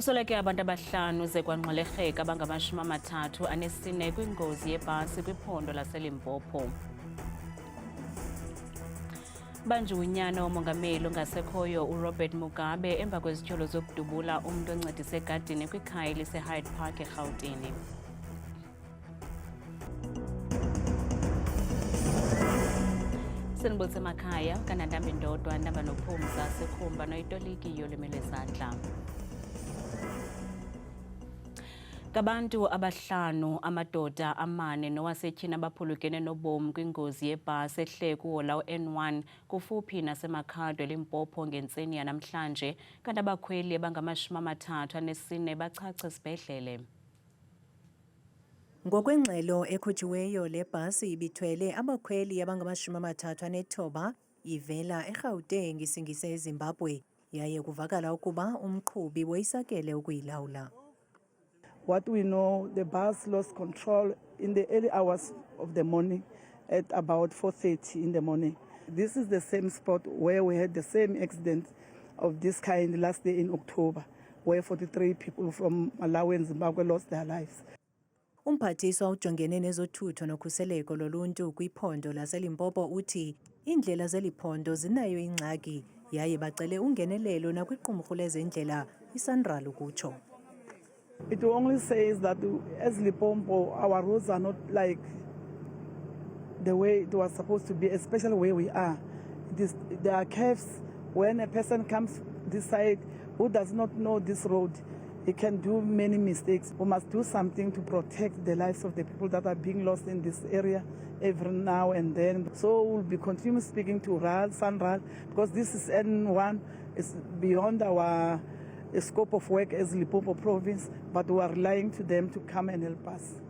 Kusoleke abantu abahlanu ze kwanqolekeka abangama-34 kwingozi yebhasi kwiphondo laseLimpopo. Banjwe unyana womongameli ongasekhoyo uRobert Mugabe emva kwezityholo zokudubula umntu oncedise egadini kwikhaya eliseHyde Park eRhawutini. Senibulise emakhaya kanandambi ndodwa ndaba nophumza sikhumba noyitoliki yolwimi lwezandla. Ngabantu abahlanu, amadoda amane nowasetyhini abaphulukene nobomi kwingozi yebhasi ehle kuhola N1 kufuphi nasemakhado eLimpopo ngentseni yanamhlanje, kanti abakhweli abangama-34 bachacha esibhedlele. Ngokwengxelo ekhutshiweyo, le bhasi ibithwele abakhweli abangama-39 ivela eGauteng isingise eZimbabwe, yaye kuvakala ukuba umqhubi woyisakele ukuyilawula. What we know, the bus lost control in the early hours of the morning at about 4:30 in the morning. This is the same spot where we had the same accident of this kind last day in October, where 43 people from Malawi and Zimbabwe lost their lives. Umphathiswa ujongene nezothutho nokhuseleko loluntu kwiphondo laseLimpopo uthi indlela zeliphondo zinayo ingxaki, yaye bacele ungenelelo nakwiqumrhu lezendlela iSANRAL ukutsho. It only says that as Limpopo, our roads are not like the way it was supposed to be, especially where we are. There are curves. When a person comes this side who does not know this road, he can do many mistakes. We must do something to protect the lives of the people that are being lost in this area every now and then. So we'll be continuing speaking to SANRAL, because this is N1, it's beyond our scope of work as Limpopo province, but we are relying to them to come and help us.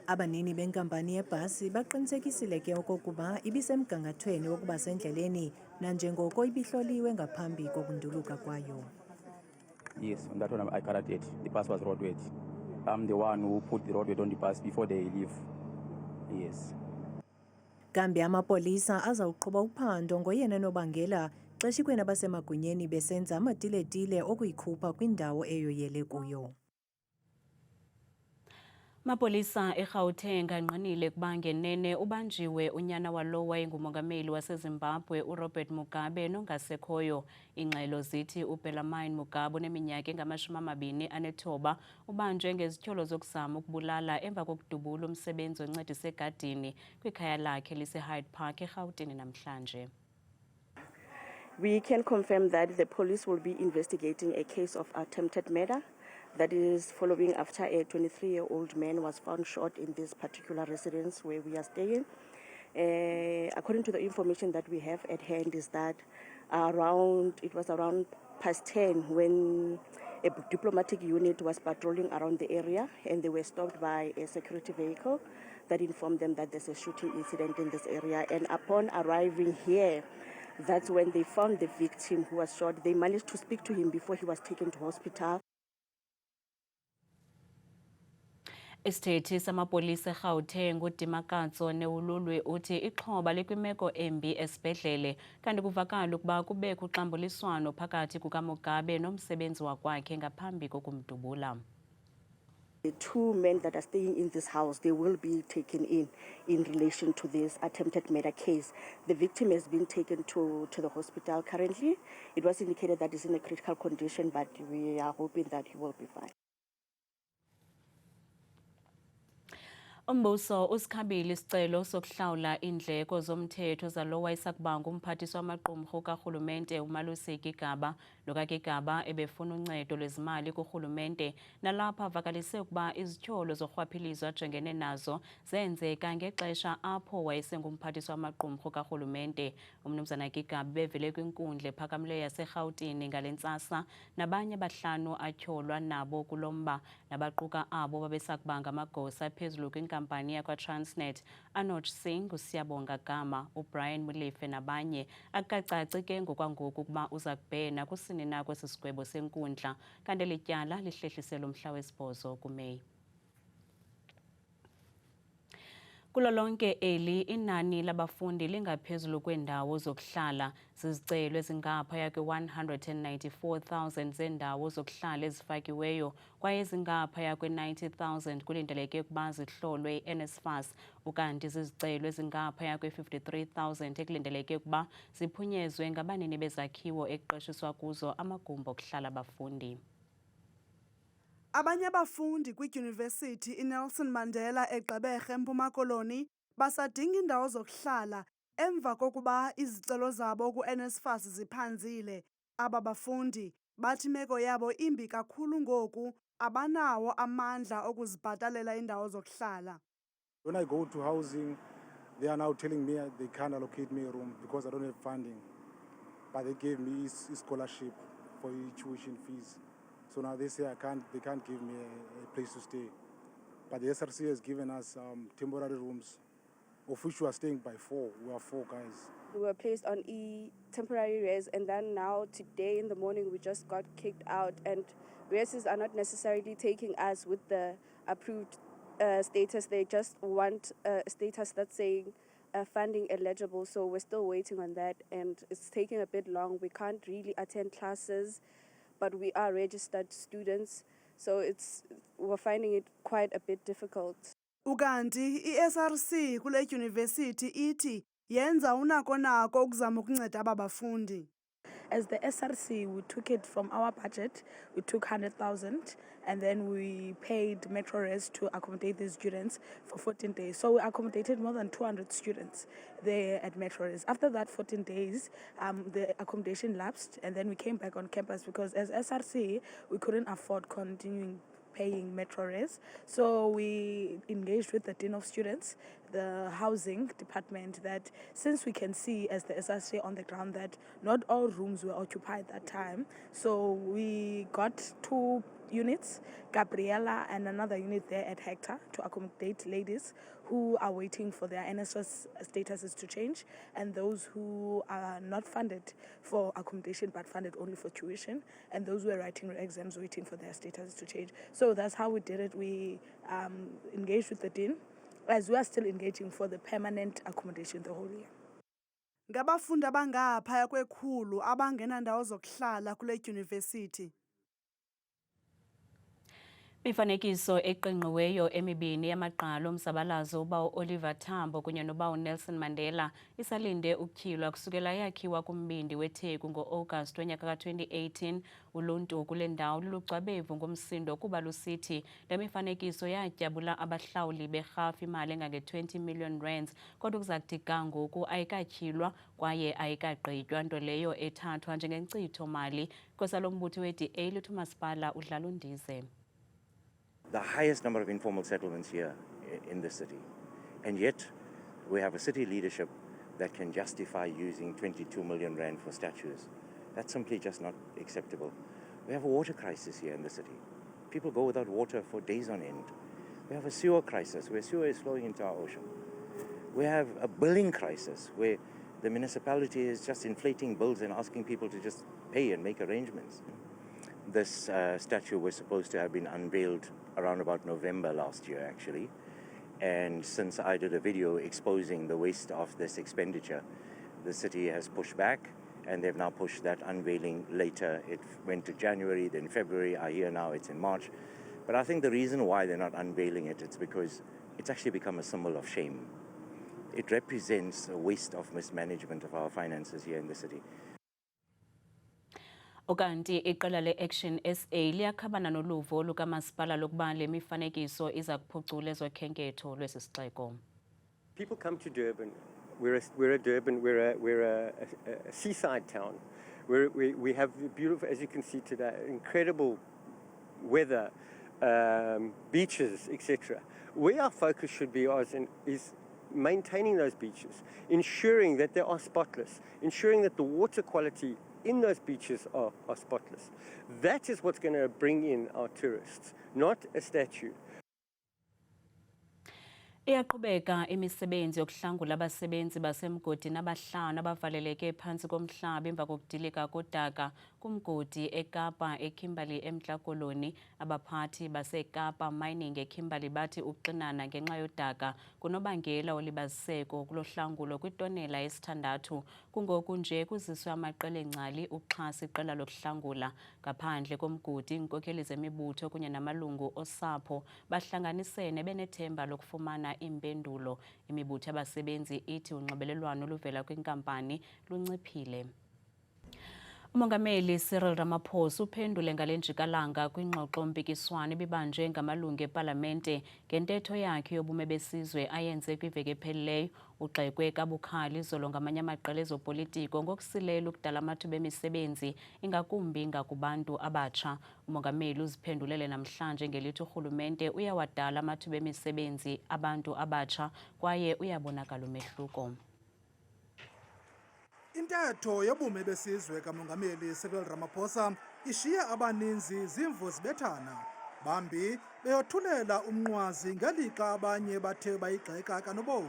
Abanini benkampani yebhasi baqinisekisile ke okokuba ibisemgangathweni wokuba sendleleni nanjengoko ibihloliwe ngaphambi kokunduluka kwayo. Yes, on that one I corrected. The bus was roadworthy. I'm the one who put the roadworthy on the bus before they leave. Yes. Kambe amapolisa azawuqhuba uphando ngoyena nobangela xeshikweni abasemagunyeni besenza amatiletile okuyikhupha kwindawo eyoyele kuyo. Mapolisa eGauteng anqinile ukuba ngenene ubanjiwe unyana walo wayengumongameli waseZimbabwe uRobert Mugabe nongasekhoyo. Ingxelo zithi uBellarmine Mugabe oneminyaka engama-29 ubanjwe ngezityholo zokuzama ukubulala emva kokudubula umsebenzi oncedisa egadini kwikhaya lakhe liseHyde Park eRhawutini namhlanje. We can confirm that the police will be investigating a case of attempted murder that is following after a 23-year-old man was found shot in this particular residence where we are staying. According to the information that we have at hand is that it was around past 10 when a diplomatic unit was patrolling around the area, and they were stopped by a security vehicle that informed them that there's a shooting incident in this area. And upon arriving here, that's when they found the victim who was shot. They managed to speak to him before he was taken to hospital. Isithethi samapolisa eGauteng uDimakatso Neululwe uthi ixhoba likwimeko embi esibhedlele, kanti kuvakala ukuba kubekho uxambuliswano phakathi kukaMugabe nomsebenzi wakwakhe ngaphambi kokumdubula. The two men that are staying in this house, they will be taken in relation to this attempted murder case. The victim has been taken to the hospital currently. It was indicated that he's in a critical condition, but we are hoping that he will be fine. Umbuso usikhabile isicelo sokuhlawula indleko zomthetho zalo wayesakubanga umphathiswa wamaqumrhu karhulumente uMalusi Gigaba nokaGigaba ebefuna uncedo lwezimali kurhulumente, nalapha avakalise ukuba izityholo zorhwaphilizo ajongene nazo zenzeka ngexesha apho wayesengumphathiswa wamaqumrhu karhulumente. Umnumzana Gigaba bevele kwinkundla ephakamileyo yaseRhawutini ngale ntsasa, nabanye abahlanu atyholwa nabo kulomba, nabaquka abo babesakubanga amagosa phezulu kwinkampani yakwa-Transnet, Anoj Singh, uSiyabonga Gama, uBrian Mulefe nabanye. Akacaci ke ngokwangoku ukuba uza kubhena kusini na kwesi sigwebo senkundla, kanti lityala lihlehliselwe umhla wesi-8 kuMeyi. Kulo lonke eli inani labafundi lingaphezulu kweendawo zokuhlala zizicelo ezingaphaya kwe-194,000 zeendawo zokuhlala ezifakiweyo kwaye ezingaphaya kwe-90,000 kulindeleke ukuba zihlolwe yi-NSFAS ukanti zizicelo ezingaphaya kwe-53,000 ekulindeleke ukuba ziphunyezwe ngabanini bezakhiwo ekuqeshiswa kuzo amagumbi okuhlala abafundi. Abanye abafundi kwidyunivesithi iNelson Mandela eGqeberha eMpuma Koloni basadinga iindawo zokuhlala emva kokuba izicelo zabo ku-NSFAS ziphanzile. Aba bafundi bathi imeko yabo imbi kakhulu ngoku, abanawo amandla okuzibhatalela iindawo zokuhlala. When I go to housing, they are now telling me they can't allocate me a room because I don't have funding. But they gave me a scholarship for tuition fees. So now they say they can't give me a place to stay. But the SRC has given us temporary rooms, of which we are staying by 4. We are 4 guys. We were placed on temporary res, and then now today in the morning we just got kicked out, and reses are not necessarily taking us with the approved status. They just want a status that's saying funding eligible, so we're still waiting on that, and it's taking a bit long. We can't really attend classes, but we are registered students, so we're finding it quite a bit difficult. Ukanti i-SRC kule dyunivesithi ithi yenza unako ukuzama ukunceda aba bafundi. As the SRC, we took it from our budget. We took 100,000 and then we paid MetroRes to accommodate these students for 14 days. So we accommodated more than 200 students there at MetroRes. After that 14 days, the accommodation lapsed and then we came back on campus because as SRC, we couldn't afford continuing paying MetroRes. So we engaged with the Dean of Students, the housing department, that since we can see as the SRC on the ground that not all rooms were occupied that time, so we got 2 units, Gabriela and another unit there at Hector, to accommodate ladies who are waiting for their NSFAS statuses to change, and those who are not funded for accommodation but funded only for tuition, and those who are writing exams waiting for their statuses to change. So that's how we did it. We engaged with the Dean, as we are still engaging for the permanent accommodation the whole year. Ngabafundi abangaphaya kwekhulu abangenandawo zokuhlala kule dyunivesithi. Mifanekiso eqingqiweyo emibini yamagqalo omzabalazo uba Oliver Tambo kunye noba Nelson Mandela isalinde ukutyhilwa kusukela yakhiwa kumbindi weTheku ngo-August wonyaka ka-2018. Uluntu kule ndawo lulugcwabevu ngomsindo kuba lusithi le mifanekiso yatyabula abahlawuli berhafu imali engange-20 million rands, kodwa kuzakuthi kangoku ayikatyhilwa kwaye ayikagqitywa, nto leyo ethathwa njengenkcitho-mali. Gosa lombutho we-DA luthi umasipala udlala undize. The highest number of informal settlements here in the city. And yet, we have a city leadership that can justify using 22 million rand for statues. That's simply just not acceptable. We have a water crisis here in the city. People go without water for days on end. We have a sewer crisis where sewer is flowing into our ocean. We have a billing crisis where the municipality is just inflating bills and asking people to just pay and make arrangements. This statue was supposed to have been unveiled around about November last year, actually. And since I did a video exposing the waste of this expenditure, the city has pushed back, and they've now pushed that unveiling later. It went to January, then February. I hear now it's in March. But I think the reason why they're not unveiling it, it's because it's actually become a symbol of shame. It represents a waste of mismanagement of our finances here in the city. Ukanti iqela le-Action SA liyakhabana noluvo lukamasipala lokuba le mifanekiso iza kuphucula ezokhenketho lwesi sixeko. People come to Durban. We're a seaside town. We have beautiful, as you can see today, incredible weather, beaches, etc. Where our focus should be is maintaining those beaches, ensuring that they are spotless, ensuring that the water quality in those beaches are spotless. That is what's going to bring in our tourists, not a statue. Iyaqhubeka imisebenzi yokuhlangula abasebenzi basemgodini abahlanu abavaleleke phansi komhlaba emva kokudilika kodaka kumgodi eKapa eKimberley eMntla Koloni. Abaphathi baseKapa Mining eKimberley bathi ukuxinana ngenxa yodaka kunobangela olibaziseko kulohlangulo kwitonela yesithandathu. Kungoku nje kuziswe amaqela engcali ukuxhasa iqela lokuhlangula. Ngaphandle komgodi, inkokeli zemibutho kunye namalungu osapho bahlanganisene benethemba lokufumana impendulo. Imibutho yabasebenzi ithi unxibelelwano oluvela kwinkampani lunciphile. Umongameli Cyril Ramaphosa uphendule ngale njikalanga kwingxoxo-mpikiswano ebibanjwe ngamalungu epalamente ngentetho yakhe yobume besizwe ayenze kwiveki ephelileyo. Ugxekwe kabukhali izolo ngamanye amaqela ezopolitiko ngokusilela ukudala amathuba emisebenzi ingakumbi ngakubantu abatsha. Umongameli uziphendulele namhlanje ngelithi urhulumente uyawadala amathuba emisebenzi abantu abatsha kwaye uyabonakala umehluko. Intetho yobume besizwe kamongameli Cyril Ramaphosa ishiya abaninzi zimvu zibethana. Bambi beyothulela umnqwazi ngelixa abanye bathe bayigxeka kanobom.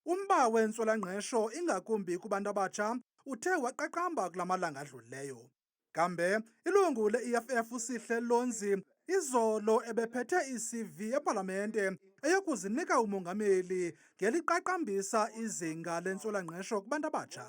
Umba wentswelangqesho ingakumbi kubantu abatsha uthe waqaqamba kula malanga adlulileyo. Kambe ilungu le-EFF uSihle Lonzi izolo ebephethe i-CV epalamente eyokuzinika umongameli ngeliqaqambisa izinga lentswelangqesho kubantu abatsha.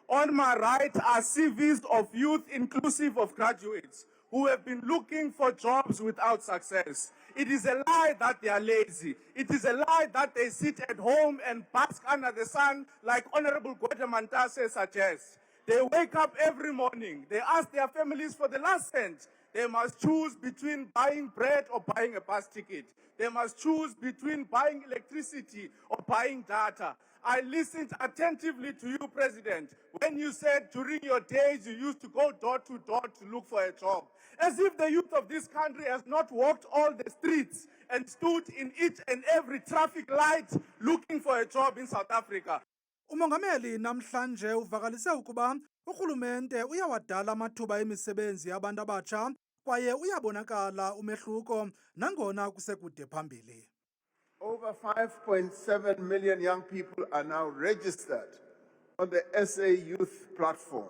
On my right are CVs of youth inclusive of graduates who have been looking for jobs without success. It is a lie that they are lazy. It is a lie that they sit at home and bask under the sun like Honorable Gwede Mantashe suggests. They wake up every morning. They ask their families for the last cent. They must choose between buying bread or buying a bus ticket. They must choose between buying electricity or buying data. I listened attentively to you, President, when you said during your days you used to go door to door to look for a job. As if the youth of this country has not walked all the streets and stood in each and every traffic light looking for a job in South Africa. Umongameli namhlanje uvakalise ukuba urhulumente uyawadala amathuba emisebenzi yabantu abatsha kwaye uyabonakala umehluko nangona kusekude phambili. Over 5.7 million young people are now registered on the SA Youth Platform.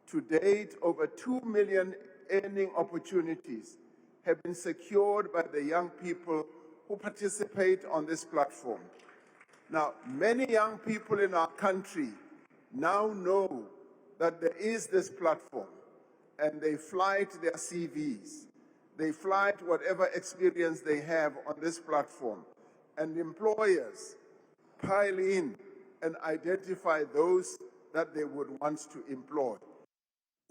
To date, over 2 million earning opportunities have been secured by the young people who participate on this platform. Now, many young people in our country now know that there is this platform and they flight their CVs. They flight whatever experience they have on this platform. And employers pile in and identify those that they would want to employ.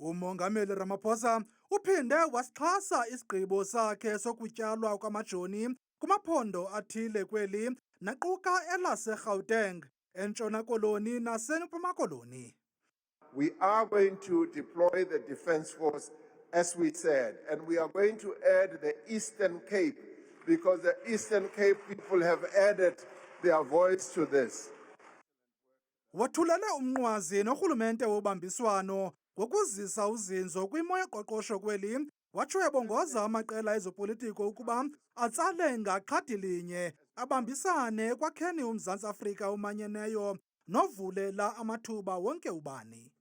Umongameli Ramaphosa uphinde wasixhasa isigqibo sakhe sokutyalwa kwamajoni kumaphondo athile kweli naquka elase-Gauteng, eNtshona Koloni naseMpuma Koloni. We are going to deploy the Defence Force, as we said, and we are going to add the Eastern Cape, because the Eastern Cape people have added their voice to this. Wathulele umnqwazi norhulumente wobambiswano ngokuzisa uzinzo kwimo yoqoqosho kweli, watsho ebongoza amaqela ezopolitiko ukuba atsale ngaqhadi linye abambisane ekwakheni uMzantsi Afrika omanyeneyo novulela amathuba wonke ubani.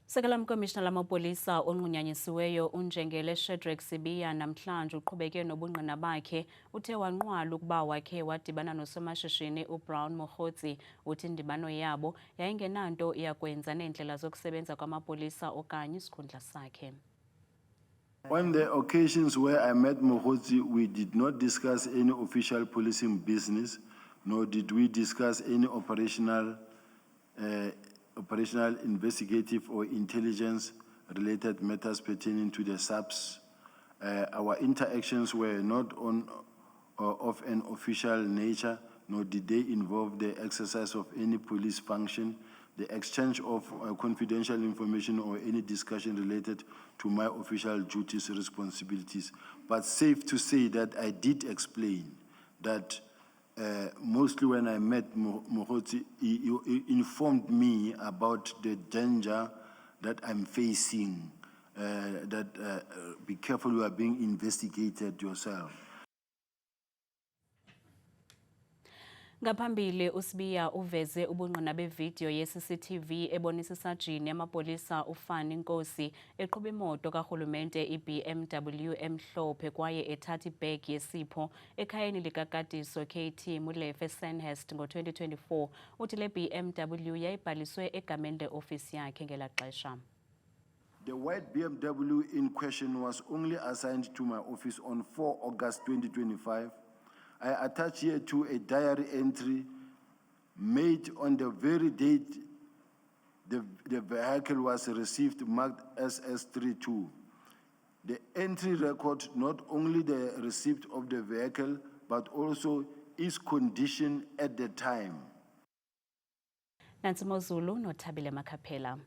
Sekela mkomishina lamapolisa onqunyanyisiweyo uNjengele Shadrack Sibiya namhlanje uqhubeke nobungqina bakhe. Uthe wanqwala ukuba wakhe wadibana nosomashishini uBrown Mogotsi. Uthi indibano yabo yayingenanto iyakwenza neendlela zokusebenza kwamapolisa okanye isikhundla sakhe. On the occasions where I met Mogotsi, we did not discuss any official policing business, nor did we discuss any operational, investigative or intelligence-related matters pertaining to the SAPS. Our interactions were not of an official nature, nor did they involve the exercise of any police function, the exchange of confidential information or any discussion related to my official duties or responsibilities. But safe to say that I did explain that mostly when I met Mogotsi, he informed me about the danger that I'm facing, be careful, you are being investigated yourself. Ngaphambili uSibiya uveze ubungqina bevidiyo ye-CCTV ebonisa isajini yamapolisa uFani Nkosi eqhuba imoto karhulumente iBMW emhlophe kwaye ethatha ibhegi yesipho ekhayeni likakatiso KT Molefe Sandhurst ngo-2024. Uthi le BMW yayibhaliswe egameni le-ofisi yakhe ngela xesha. The white BMW in question was only assigned to my office on 4 August 2025. I attach here to a diary entry made on the very date the vehicle was received, marked SS32. The entry records not only the receipt of the vehicle, but also its condition at the time. Nansi Mozulu noThabile Makhaphela.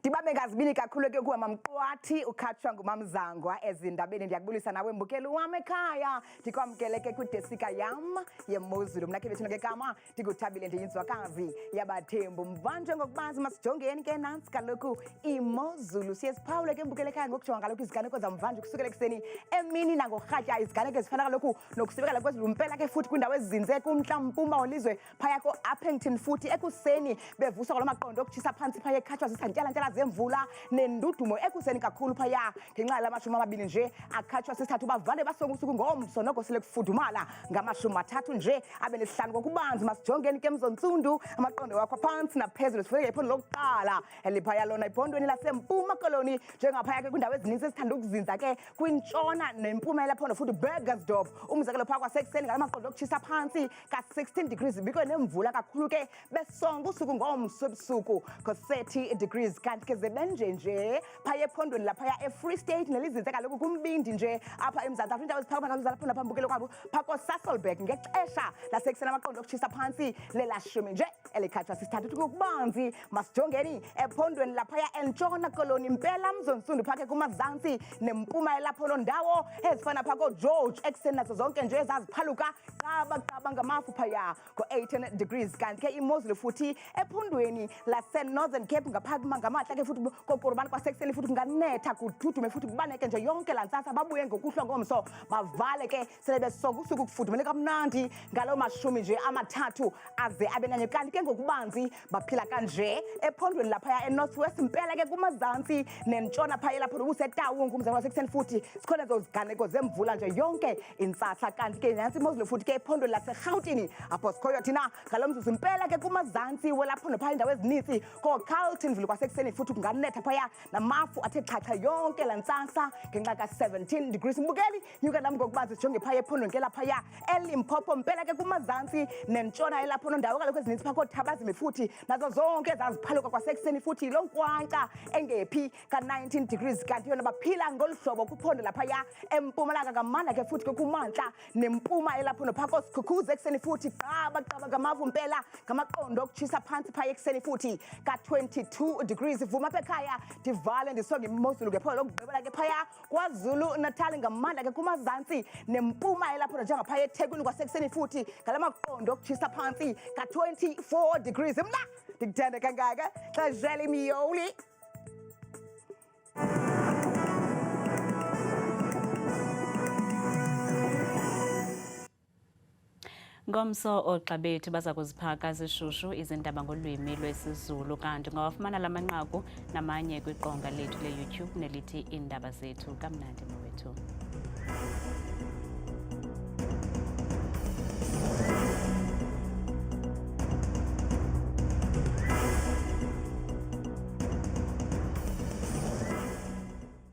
Ndibabe ngazibini kakhulu ke kuwa mamqwathi ukhatshwa ngumamzangwa ezindabeni. Ndiyakubulisa nawe mbukeli wam ekhaya, ndikwamkele ke kwidesika yam yemozulu. Mna ke bethu ngegama ndikuThabile ndiyinzwakazi yabathembu. Mvanje ngokubanzi masijongeni ke nantsi kaloku imozulu. Siye siphawule ke mbukele ekhaya ngokujonga kaloku iziganeko zamvanje kusukela ekuseni emini nangorhatya iziganeko ezifana kaloku nokusibekela kwezilumpela ke futhi kwindawo ezizinze kumntla mpuma olizwe phaya ko-Appington futhi ekuseni bevuswa kwala maqondo okutshisa phantsi phaya ekhatshwa zisantyala zemvula nendudumo ekuseni kakhulu phaya ngenxa lamashumi amabini nje akhatshwa sisithathu bavale basonga usuku ngomso noko sele kufudumala ngamashumi mathathu nje abe nesihlanu ngokubanzi. Masijongeni ke mzontsundu amaqondo wakho phantsi naphezulu sifike iphondo lokuqala eliphaya lona iphondweni lasempuma koloni njengaphaya ke kwindawo ezininzi esithanda ukuzinza ke kwintshona nempuma elaphondo futhi Burgersdorp umzekelo phaya kwasekuseni ngala maqondo okutshisa phantsi ka-16 degrees bikwe nemvula kakhulu ke besonga usuku ngomso ebusuku ko-30 degrees kanti ke zebenje nje phaya ephondweni laphaya eFree State nelizinze kaloku kumbindi nje apha eMzantsi Afrika indawo eziphakathi zalapho phambukelo kwabo phako Sasolburg ngexesha lasekuseni amaqondo okutshisa phantsi lelashumi nje elikhatshwa sisithathu kubanzi. Masijongeni ephondweni laphaya entshona koloni impela mzontsundu phake kumazantsi nempuma elapho lo ndawo ezifana phako George ekuseni nazo zonke nje ezaziphaluka qaba ngamafu phaya ko-18 degrees kanti ke imozulu futhi ephondweni lase-Northern Cape ngaphakathi ngamahla ke futhi koqurubani kwasekuseni futhi kunganetha kududume futhi kubaneke nje yonke lantsasa babuye ngokuhlwa ngomso bavale ke sele besonga usuku kufudumele kamnandi ngalo mashumi nje amathathu aze abenanye kanti ke ngokubanzi baphila kanje ephondweni laphaya eNorthwest impela ke kumazantsi nentshona phaya lapho ubusetawu ngumzekelo wasekuseni futhi sikhona ezo ziganeko zemvula nje yonke intsahla kanti ke nantsi imozulu futhi ke ephondweni laseRhawutini apho sikhoyo thina ngalo mzuzu impela ke kumazantsi welapho nophaya indawo ezininzi ko-Carltonville kwasekuseni futhi kunganetha phaya namafu athe xhaxha yonke lantsasa ngenxa ka-17 degrees. Mbukeli nyuka nami ngokubanzi sijonge phaya ephondweni ke laphaya eLimpopo mpela ke kumazantsi nentshona elapho nondawo kaloku ezininzi phakho Thabazimbi futhi nazo zonke zaziphaluka kwasekuseni futhi lo nkwankqa engephi ka-19 degrees kanti yona baphila ngolu hlobo kuphondo laphaya empumalanga ngamandla ke futhi ke kumantla nempuma elapho nophako sikhukhuze ekuseni futhi qaba ngamafu mpela ngamaqondo okutshisa phantsi phaya ekuseni futhi ka-22 degrees. Vuma apha ekhaya ndivale ndisonge imozulu ngephondo lokugqibela ke phaya KwaZulu Natal ngamandla ke kumazantsi nempuma elapho njengaphaya eThekwini kwasekuseni futhi ngala maqondo okutshisa phantsi ka-24 degrees. Mna ndikuthanda kangaka xeshele imiyoli. Ngomso oxa bethu baza kuziphaka zishushu izindaba ngolwimi lwesiZulu kanti ungawafumana la manqaku namanye kwiqonga lethu le-YouTube nelithi Indaba Zethu. Kamnandi mowethu.